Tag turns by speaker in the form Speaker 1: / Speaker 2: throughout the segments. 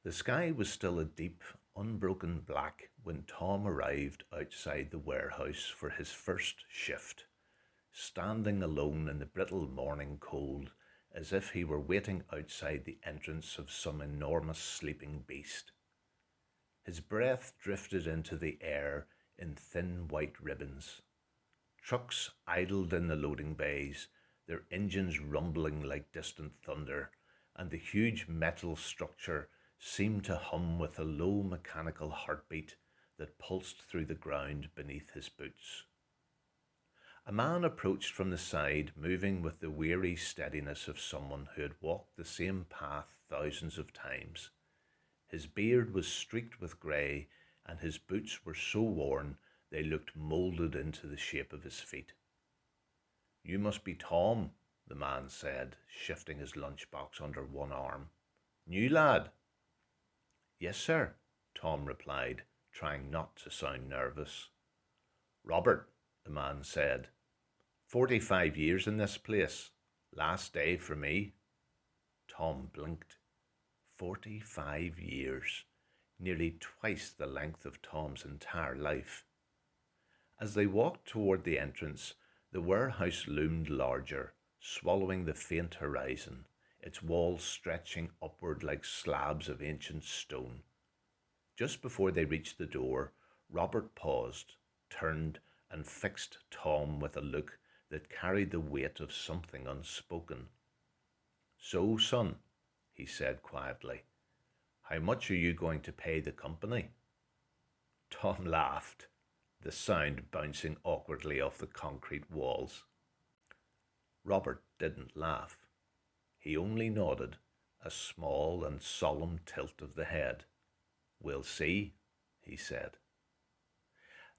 Speaker 1: The sky was still a deep, unbroken black when Tom arrived outside the warehouse for his first shift, standing alone in the brittle morning cold as if he were waiting outside the entrance of some enormous sleeping beast. His breath drifted into the air in thin white ribbons. Trucks idled in the loading bays, their engines rumbling like distant thunder, and the huge metal structure seemed to hum with a low mechanical heartbeat that pulsed through the ground beneath his boots. A man approached from the side, moving with the weary steadiness of someone who had walked the same path thousands of times. His beard was streaked with grey, and his boots were so worn they looked moulded into the shape of his feet. "You must be Tom," the man said, shifting his lunchbox under one arm. "New lad?" "Yes, sir," Tom replied, trying not to sound nervous. "Robert," the man said. 45 years in this place. Last day for me." Tom blinked. 45 years. Nearly twice the length of Tom's entire life. As they walked toward the entrance, the warehouse loomed larger, swallowing the faint horizon, its walls stretching upward like slabs of ancient stone. Just before they reached the door, Robert paused, turned, and fixed Tom with a look that carried the weight of something unspoken. "So, son," he said quietly, "how much are you going to pay the company?" Tom laughed, the sound bouncing awkwardly off the concrete walls. Robert didn't laugh. He only nodded, a small and solemn tilt of the head. "We'll see," he said.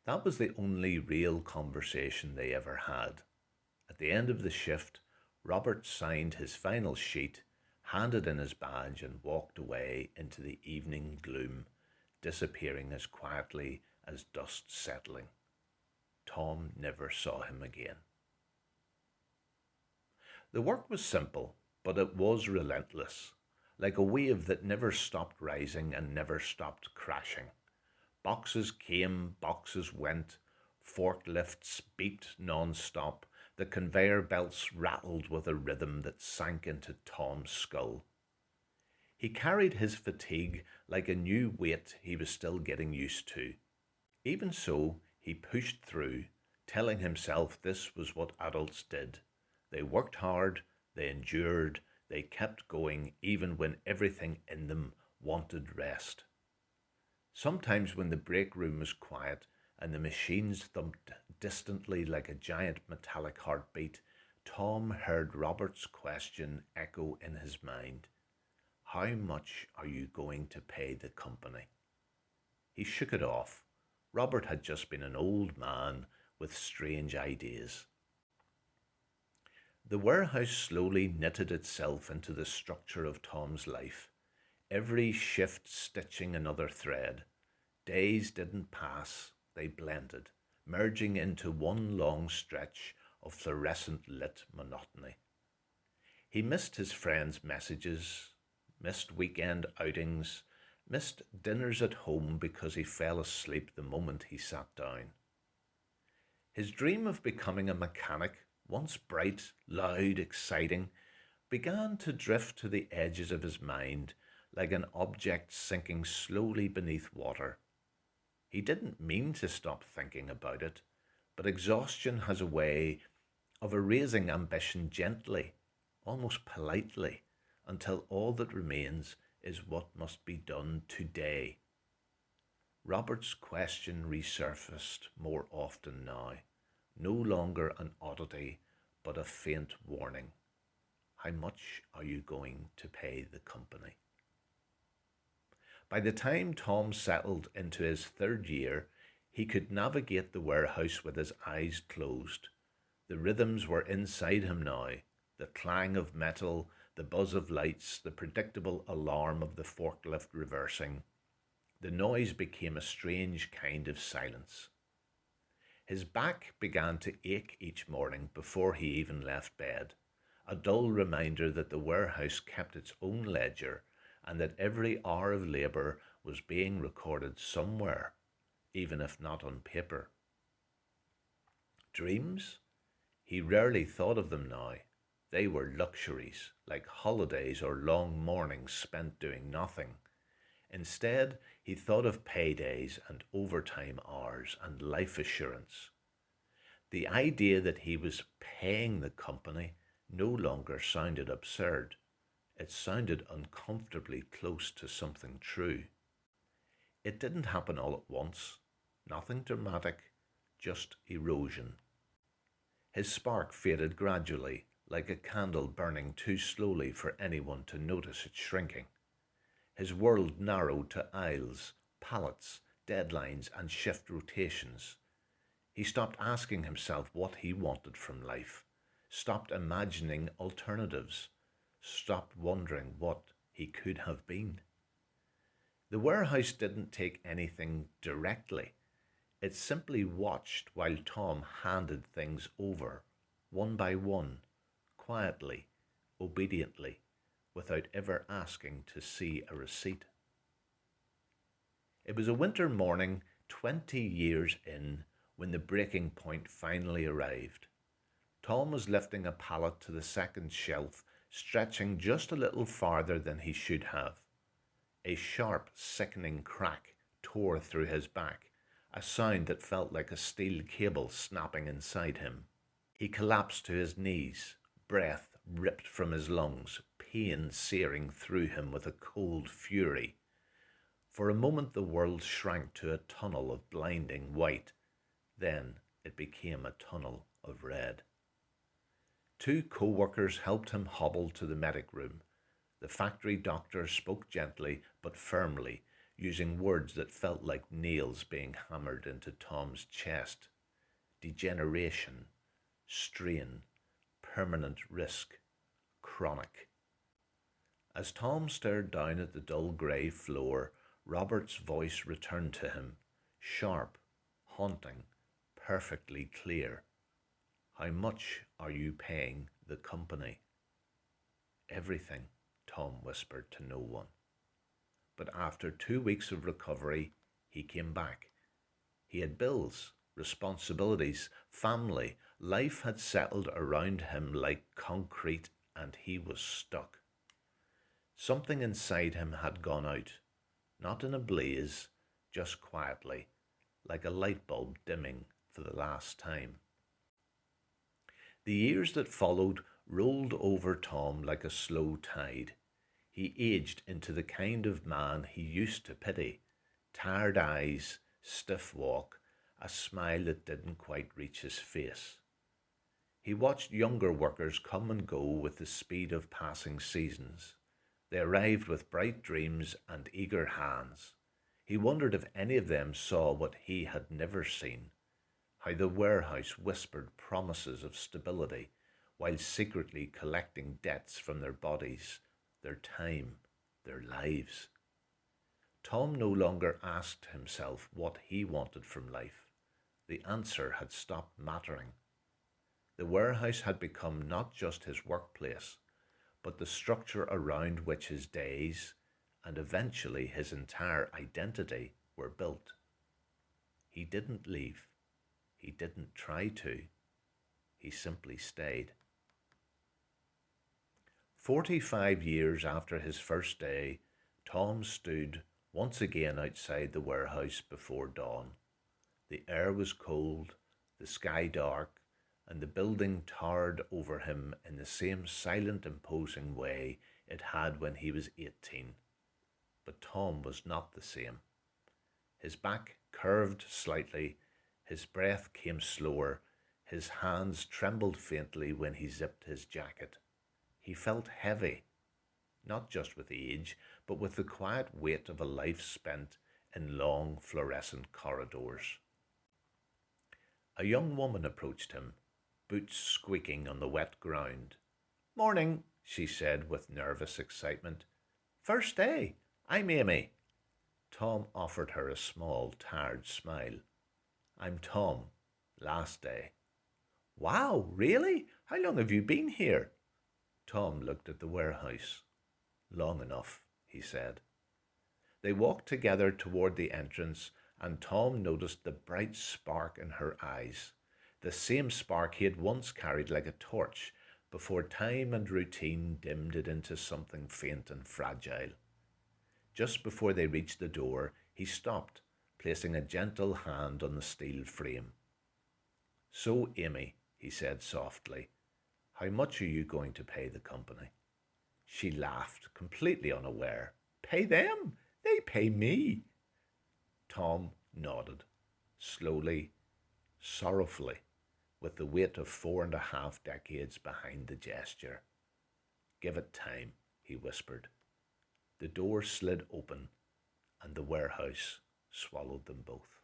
Speaker 1: That was the only real conversation they ever had. At the end of the shift, Robert signed his final sheet, handed in his badge, and walked away into the evening gloom, disappearing as quietly as dust settling. Tom never saw him again. The work was simple, but it was relentless, like a wave that never stopped rising and never stopped crashing. Boxes came, boxes went, forklifts beeped non-stop, the conveyor belts rattled with a rhythm that sank into Tom's skull. He carried his fatigue like a new weight he was still getting used to. Even so, he pushed through, telling himself this was what adults did. They worked hard, they endured, they kept going even when everything in them wanted rest. Sometimes when the break room was quiet and the machines thumped distantly like a giant metallic heartbeat, Tom heard Robert's question echo in his mind. "How much are you going to pay the company?" He shook it off. Robert had just been an old man with strange ideas. The warehouse slowly knitted itself into the structure of Tom's life, every shift stitching another thread. Days didn't pass, they blended, merging into one long stretch of fluorescent lit monotony. He missed his friends' messages, missed weekend outings, missed dinners at home because he fell asleep the moment he sat down. His dream of becoming a mechanic, once bright, loud, exciting, began to drift to the edges of his mind like an object sinking slowly beneath water. He didn't mean to stop thinking about it, but exhaustion has a way of erasing ambition gently, almost politely, until all that remains is what must be done today. Robert's question resurfaced more often now, no longer an oddity, but a faint warning. How much are you going to pay the company? By the time Tom settled into his third year, he could navigate the warehouse with his eyes closed. The rhythms were inside him now, the clang of metal, the buzz of lights, the predictable alarm of the forklift reversing. The noise became a strange kind of silence. His back began to ache each morning before he even left bed, a dull reminder that the warehouse kept its own ledger and that every hour of labour was being recorded somewhere, even if not on paper. Dreams? He rarely thought of them now. They were luxuries, like holidays or long mornings spent doing nothing. Instead, he thought of paydays and overtime hours and life assurance. The idea that he was paying the company no longer sounded absurd. It sounded uncomfortably close to something true. It didn't happen all at once. Nothing dramatic, just erosion. His spark faded gradually, like a candle burning too slowly for anyone to notice it shrinking. His world narrowed to aisles, pallets, deadlines, and shift rotations. He stopped asking himself what he wanted from life, stopped imagining alternatives, stopped wondering what he could have been. The warehouse didn't take anything directly. It simply watched while Tom handed things over, one by one, quietly, obediently, without ever asking to see a receipt. It was a winter morning 20 years in when the breaking point finally arrived. Tom was lifting a pallet to the second shelf, stretching just a little farther than he should have. A sharp, sickening crack tore through his back, a sound that felt like a steel cable snapping inside him. He collapsed to his knees, breath ripped from his lungs, pain searing through him with a cold fury. For a moment the world shrank to a tunnel of blinding white. Then it became a tunnel of red. Two co-workers helped him hobble to the medic room. The factory doctor spoke gently but firmly, using words that felt like nails being hammered into Tom's chest. Degeneration, strain, permanent risk, chronic. As Tom stared down at the dull grey floor, Robert's voice returned to him, sharp, haunting, perfectly clear. How much are you paying the company? Everything, Tom whispered to no one. But after 2 weeks of recovery, he came back. He had bills, responsibilities, family. Life had settled around him like concrete, and he was stuck. Something inside him had gone out, not in a blaze, just quietly, like a light bulb dimming for the last time. The years that followed rolled over Tom like a slow tide. He aged into the kind of man he used to pity. Tired eyes, stiff walk, a smile that didn't quite reach his face. He watched younger workers come and go with the speed of passing seasons. They arrived with bright dreams and eager hands. He wondered if any of them saw what he had never seen, how the warehouse whispered promises of stability while secretly collecting debts from their bodies, their time, their lives. Tom no longer asked himself what he wanted from life. The answer had stopped mattering. The warehouse had become not just his workplace, but the structure around which his days, and eventually his entire identity, were built. He didn't leave. He didn't try to. He simply stayed. 45 years after his first day, Tom stood once again outside the warehouse before dawn. The air was cold, the sky dark, and the building towered over him in the same silent, imposing way it had when he was 18. But Tom was not the same. His back curved slightly, his breath came slower, his hands trembled faintly when he zipped his jacket. He felt heavy, not just with age, but with the quiet weight of a life spent in long fluorescent corridors. A young woman approached him, boots squeaking on the wet ground. "Morning," she said with nervous excitement. "First day. I'm Amy." Tom offered her a small, tired smile. "I'm Tom. Last day." "Wow, really? How long have you been here?" Tom looked at the warehouse. "Long enough," he said. They walked together toward the entrance, and Tom noticed the bright spark in her eyes, the same spark he had once carried like a torch before time and routine dimmed it into something faint and fragile. Just before they reached the door, he stopped, placing a gentle hand on the steel frame. "So, Amy," he said softly, "how much are you going to pay the company?" She laughed, completely unaware. "Pay them? They pay me." Tom nodded, slowly, sorrowfully, with the weight of 4.5 decades behind the gesture. "Give it time," he whispered. The door slid open, and the warehouse swallowed them both.